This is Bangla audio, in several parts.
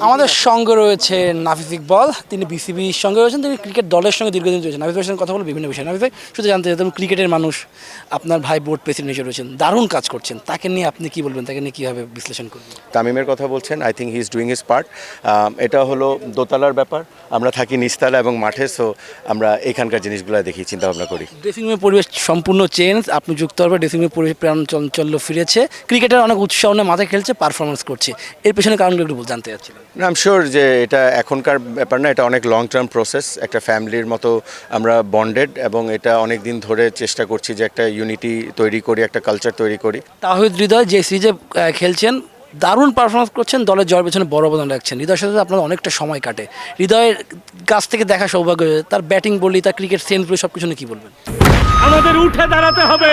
আমাদের সঙ্গে রয়েছে নাফিস ইকবাল, তিনি বিসিবির সঙ্গে রয়েছেন, তিনি ক্রিকেট দলের সঙ্গে দীর্ঘদিন রয়েছেন। নাফিস ভাইয়ের সঙ্গে কথা বলে বিভিন্ন বিষয়। নাফিস ভাই, শুধু জানতে চাইতাম, ক্রিকেটের মানুষ, আপনার ভাই বোর্ড প্রেসিডেন্ট হিসেবে রয়েছেন, দারুণ কাজ করছেন, তাকে নিয়ে আপনি কি বলবেন, তাকে নিয়ে কীভাবে বিশ্লেষণ করবেন? তামিমের কথা বলছেন, I think he is doing his part. এটা হলো দোতলার ব্যাপার, আমরা থাকি নিচতলা এবং মাঠে, সো আমরা এখানকার জিনিসগুলো দেখি, চিন্তা ভাবনা করি। ড্রেসিং রুমের পরিবেশ সম্পূর্ণ চেঞ্জ, আপনি যুক্ত হবে, ড্রেসিং রুমের পরিবেশ প্রাণ চঞ্চল্য ফিরেছে, ক্রিকেটের অনেক উৎসাহ নিয়ে মাথায় খেলছে, পারফরমেন্স করছে, এর পেছনে কারণগুলো একটু জানতে চাচ্ছিলাম। আই এম শিওর যে এটা এখনকার ব্যাপার না, এটা অনেক লং টার্ম প্রসেস, একটা ফ্যামিলির মতো আমরা বন্ডেড, এবং এটা অনেক দিন ধরে চেষ্টা করছি যে একটা ইউনিটি তৈরি করি, একটা কালচার তৈরি করি। তাহিদ হৃদয় যে সিরিজে খেলছেন, দারুণ পারফরমেন্স করছেন, দলের জয়ের পেছনে বড় অবদান রাখছেন। হৃদয়ের সাথে আপনাদের অনেকটা সময় কাটে, হৃদয়ের কাছ থেকে দেখা সৌভাগ্য হয়েছে, তার ব্যাটিং বলি, তার ক্রিকেট সেন্স বলি, সব কিছু নিয়ে কী বলবেন? আমাদের উঠে দাঁড়াতে হবে,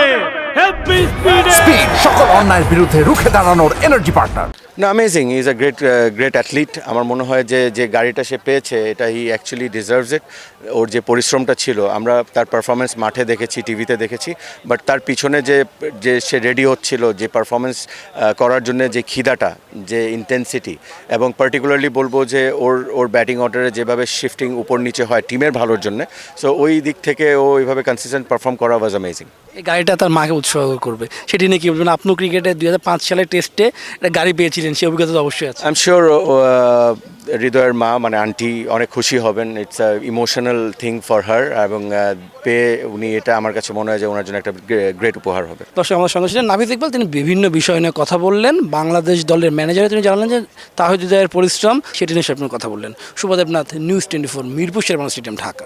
স্পিড সকল অন্যায়ের বিরুদ্ধে রুখে দাঁড়ানোর এনার্জি পার্টনার। না, amazing, is a great athlete. আমার মনে হয় যে গাড়িটা সে পেয়েছে, এটা হি অ্যাকচুয়ালি ডিজার্ভস ইট। ওর যে পরিশ্রমটা ছিল, আমরা তার পারফরমেন্স মাঠে দেখেছি, টিভিতে দেখেছি, বাট তার পিছনে যে সে রেডি হচ্ছিল, যে পারফরমেন্স করার জন্য যে খিদাটা, যে ইন্টেন্সিটি, এবং পার্টিকুলারলি বলবো যে ওর ব্যাটিং অর্ডারে যেভাবে শিফটিং উপর নিচে হয় টিমের ভালোর জন্য, সো ওই দিক থেকে ও এইভাবে কনসিস্টেন্ট পারফর্ম করা ওয়াজ অ্যামেজিং। এই গাড়িটা তার মাকে উৎসাহ করবে, সেটি নিয়ে কী বলবেন? আপনিও ক্রিকেটে 2005 সালের টেস্টে একটা গাড়ি পেয়েছিলেন, সেই অভিজ্ঞতা তো অবশ্যই আছে। আই এম শিওর হৃদয়ের মা মানে আন্টি অনেক খুশি হবেন। It's a emotional thing for her, এবং পেয়ে উনি, এটা আমার কাছে মনে হয় যে ওনার জন্য একটা গ্রেট উপহার হবে। দর্শক, আমার সঙ্গে ছিলেন নাফিস ইকবাল, তিনি বিভিন্ন বিষয় নিয়ে কথা বললেন। বাংলাদেশ দলের ম্যানেজারে তিনি জানালেন যে তাহিদ হৃদয়ের পরিশ্রম, সেটি নিয়ে আপনি কথা বললেন। Shubhodeb Nath, news 24, Mirpur Sherebangla stadium, Dhaka.